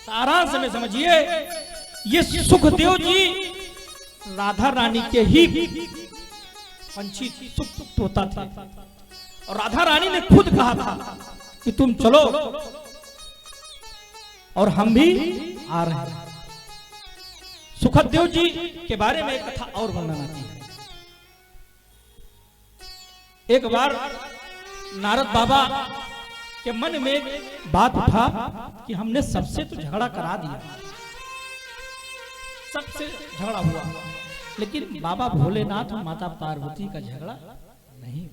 सारांश में समझिए, ये सुखदेव जी राधा रानी के ही पंछी सुख तोता थे और राधा रानी ने खुद कहा था कि तुम चलो और हम भी आ रहे हैं। सुखदेव जी के बारे में एक कथा और वर्णन आती है। एक बार नारद बाबा के मन में बात उठा कि हमने सबसे तो झगड़ा करा दिया, सबसे झगड़ा हुआ, लेकिन बाबा भोलेनाथ और माता पार्वती का झगड़ा नहीं।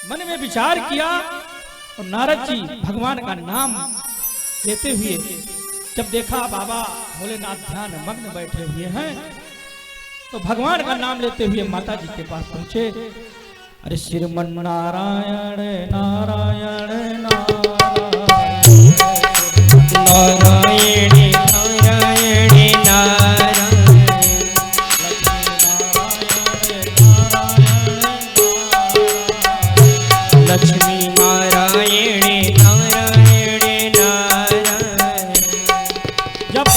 मन में विचार किया और नारद जी भगवान का नाम लेते हुए जब देखा बाबा भोलेनाथ ध्यान मग्न बैठे हुए हैं, तो भगवान का नाम लेते हुए माता जी के पास पहुंचे। अरे श्रीमन नारायण नारायण नारायण नारायण नारायण नारायण लक्ष्मी नारायण नारायण नारायण। जब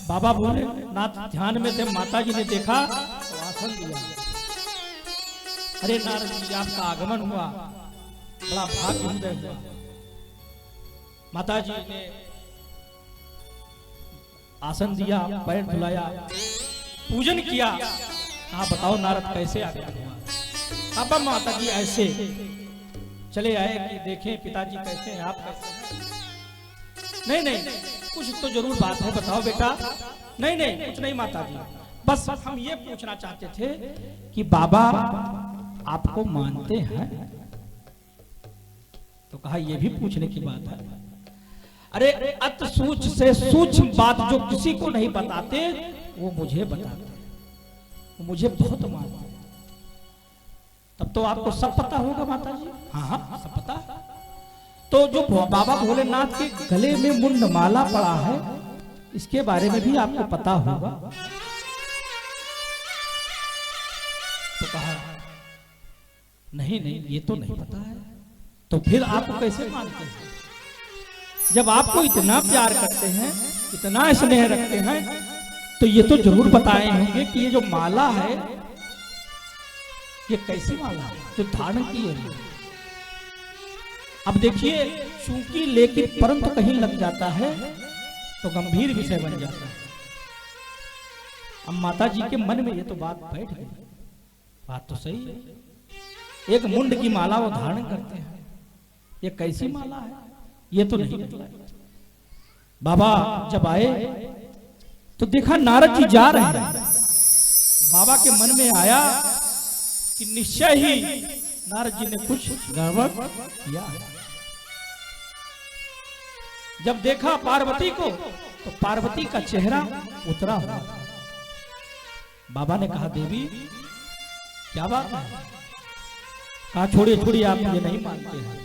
बाबा भोलेनाथ ध्यान में थे, माता जी ने देखा तो आसन दिया। अरे नारद जी, आपका आगमन हुआ, बड़ा भाग्य उदय हुआ। माता जी ने आसन दिया, पैर धुलाया, पूजन किया। आप बताओ नारद कैसे आगमन हुआ? अब माता जी ऐसे चले आए कि देखें पिताजी कैसे हैं, आप कैसे हैं? नहीं नहीं, कुछ तो जरूर बात है, बताओ बेटा। नहीं नहीं, कुछ नहीं माता जी, बस हम ये पूछना चाहते थे कि बाबा आपको मानते हैं? तो कहा यह भी पूछने की बात है। अरे अति सूक्ष्म से सूक्ष्म बात जो किसी को नहीं बताते वो मुझे बताते, वो मुझे बहुत मानते। तब तो आपको सब पता होगा माता जी। हाँ हाँ, सब पता। तो जो बाबा भोलेनाथ के गले में मुंड माला पड़ा है, इसके बारे में भी आपको पता होगा। तो कहा नहीं नहीं, ये तो नहीं पता है। तो फिर आप कैसे मानते हैं? जब आपको इतना प्यार करते हैं, इतना स्नेह रखते हैं, तो ये तो जरूर बताए होंगे कि ये जो माला है, ये कैसी माला है जो धारण की है। अब देखिए, चूंकि लेकिन परंतु कहीं लग जाता है तो गंभीर विषय बन जाता है। अब माता जी के मन में ये तो बात बैठ गई, बात तो सही है। एक मुंड की माला वो धारण करते हैं, ये कैसी माला है, ये तो नहीं पता। बाबा जब आए तो देखा नारद जी जा रहे हैं। बाबा के मन में आया कि निश्चय ही नारद जी ने कुछ गड़बड़ किया। जब देखा पार्वती को, तो पार्वती का चेहरा उतरा हुआ। बाबा ने कहा देवी क्या बात है? कहा छोड़िए छोड़िए, आप मुझे नहीं मानते हैं,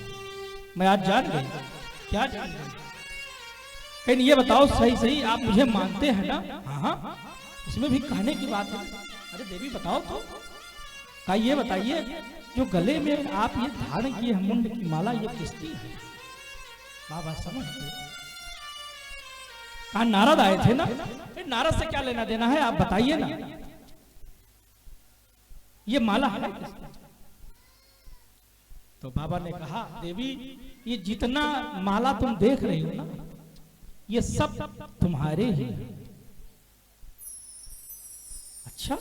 मैं आज जान गई। क्या जान गई? लेकिन ये बताओ सही सही, आप मुझे मानते हैं ना? हाँ हाँ, इसमें भी कहने की बात है। अरे देवी बताओ तो। कहा ये बताइए, जो गले में आप ये धारण किए मुंड की माला, ये किसकी है? बाबा समझ गए। कहा नारद आए थे ना। नारद से क्या लेना देना है, आप बताइए ना, ये माला है किसकी? तो बाबा ने कहा देवी, ये जितना माला तुम देख रही हो ना, ये सब तुम्हारे ही। अच्छा,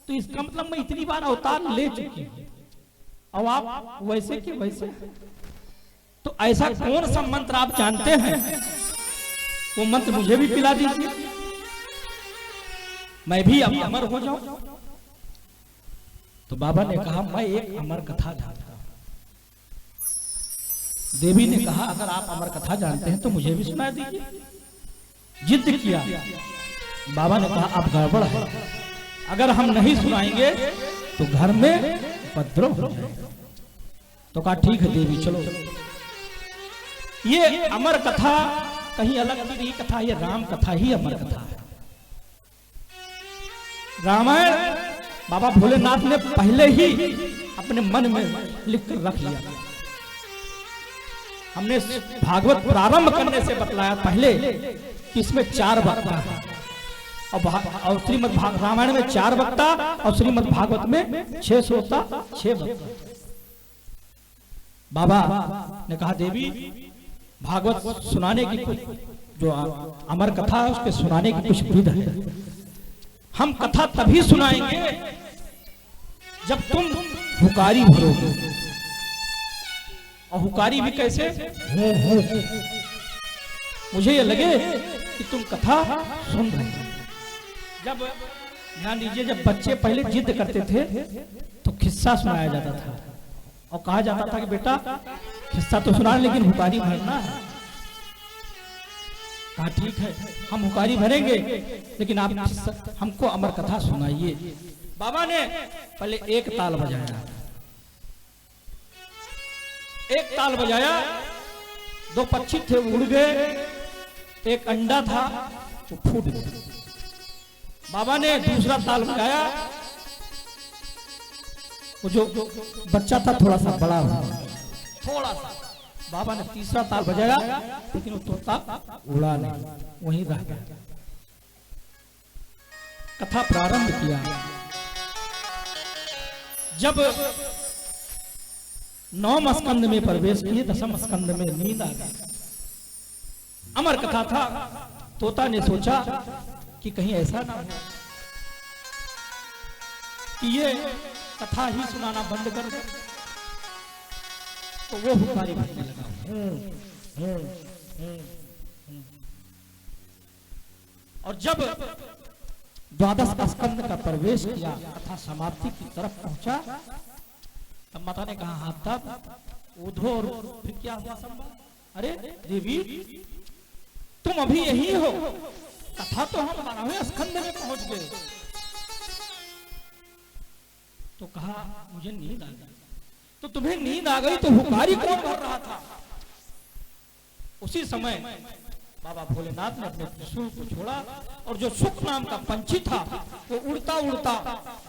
तो इसका मतलब मैं इतनी बार अवतार ले चुकी हूं, और आप वैसे के वैसे। तो ऐसा कौन सा मंत्र आप जानते हैं? वो मंत्र मुझे भी पिला दीजिए, मैं भी अब अमर हो जाऊं। तो बाबा ने कहा मैं एक अमर कथा जानता हूं। देवी ने कहा अगर आप अमर कथा जानते हैं तो मुझे भी सुना दीजिए। जिद किया। बाबा ने कहा अब गड़बड़ है, अगर हम नहीं सुनाएंगे तो घर में उपद्रव हो जाएगा। तो कहा ठीक है देवी चलो। ये अमर कथा कहीं अलग की नहीं कथा, ये राम कथा ही अमर कथा है। रामायण बाबा भोलेनाथ ने पहले ही अपने मन में लिख कर रख लिया। हमने भागवत प्रारंभ करने से बतलाया पहले कि इसमें 4 वक्ता है और श्रीमद् रामायण में 4 वक्ता और श्रीमद् भागवत में 6 श्रोता 6 वक्ता। बाबा ने कहा देवी भागवत सुनाने की कुछ जो अमर कथा है उसके सुनाने की कुछ विध है। हम कथा तभी सुनाएंगे जब तुम हुकारी भरोगे। और हुकारी भी कैसे? मुझे ये लगे कि तुम कथा सुन रहे हो। जब ध्यान दीजिए, जब बच्चे पहले जिद करते थे तो किस्सा सुनाया जाता था और कहा जाता था कि बेटा किस्सा तो सुना लेकिन हुकारी भरना है। कहा ठीक है हम हुकारी भरेंगे लेकिन आप हमको अमर कथा सुनाइए। बाबा ने पहले एक ताल बजाया, एक ताल बजाया, 2 पक्षी थे उड़ गए, एक अंडा था वो फूट गया। बाबा ने दूसरा ताल बजाया, वो जो बच्चा था थोड़ा सा बड़ा हुआ, थोड़ा सा। बाबा ने तीसरा ताल बजाया लेकिन वो तोता उड़ा नहीं, वहीं रह गया। कथा प्रारंभ किया। जब 9वें स्कंद में प्रवेश किए, 10वें स्कंद में नींद आ गई। अमर कथा था। तोता ने सोचा कि कहीं ऐसा ना हो कि ये कथा ही सुनाना बंद कर दे, तो वो हुकारी भरने लगा। और जब 12वें स्कंद का प्रवेश किया, कथा समाप्ति की तरफ पहुंचा, तब माता ने कहा हाथ तब उधो। और फिर क्या हुआ संभव? अरे देवी तुम अभी यही हो, कथा तो हम 12वें स्कंद में पहुंच गए। तो कहा मुझे नींद आ गई। तो तुम्हें नींद आ गई तो हुकारी कौन भर रहा था? उसी समय बाबा भोलेनाथ ने अपने त्रिशूल को छोड़ा और जो सुख नाम का पंछी था वो उड़ता उड़ता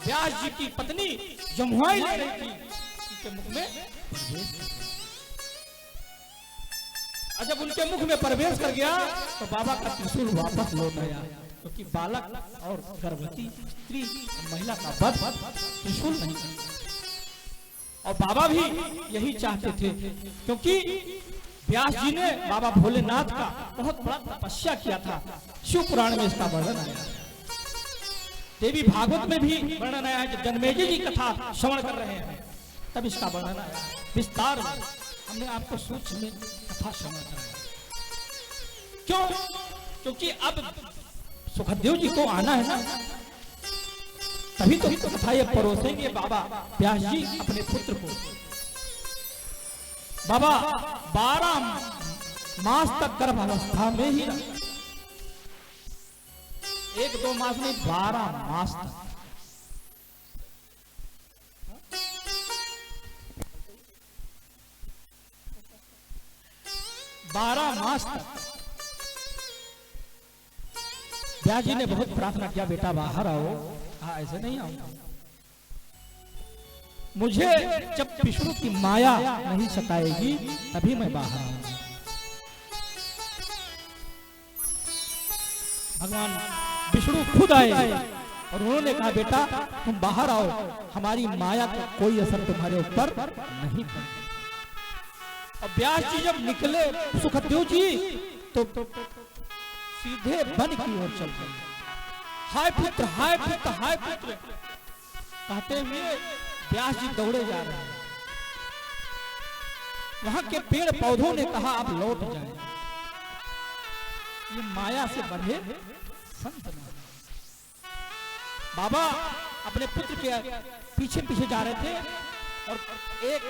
व्यास जी की पत्नी जमुआई ले रही थी, उनके मुख में प्रवेश कर गया। और जब उनके मुख में प्रवेश कर गया तो बाबा का त्रिशूल वापस लौट आया, क्योंकि बालक और गर्भवती स्त्री महिला का वध त्रिशूल नहीं करता। और बाबा भी यही चाहते थे, क्योंकि व्यास जी ने बाबा भोलेनाथ का बहुत बड़ा तपस्या किया था। शिव पुराण में इसका वर्णन आया, देवी भागवत में भी वर्णन आया है। जब जन्मेजय जी कथा श्रवण कर रहे हैं तब इसका वर्णन आया विस्तार में। हमने आपको सूक्ष्म में कथा श्रवण कराया। क्यों? क्योंकि अब सुखदेव जी को आना है ना, तभी तो कथा ये परोसेंगे बाबा व्यास जी अपने पुत्र को। बाबा 12 मास तक गर्भावस्था में ही रहा, 1-2 मास नहीं 12 मास तक। व्यास जी ने बहुत प्रार्थना किया, बेटा बाहर आओ। हाँ ऐसे नहीं आऊंगा, मुझे जब विष्णु की माया नहीं सताएगी तभी मैं बाहर आऊंगा। भगवान विष्णु खुद आए और उन्होंने कहा बेटा तुम बाहर आओ, हमारी माया का कोई असर तुम्हारे ऊपर नहीं पड़ेगा। और व्यास जी जब निकले सुखदेव जी तो सीधे वन की ओर चल गए। हाय पुत्र हाय पुत्र हाय पुत्र कहते हुए व्यास जी दौड़े जा रहे हैं। वहां के पेड़ पौधों ने कहा आप लौट जाएं, ये माया से बंधे संत नहीं। बाबा अपने पुत्र के पीछे पीछे जा रहे थे और एक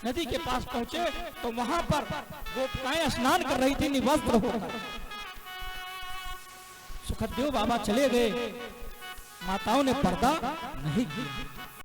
नदी के पास पहुंचे तो वहां पर गोपिकाएं स्नान कर रही थी निवस्त्र होकर। सुखदेव बाबा चले गए, माताओं ने पर्दा नहीं किया।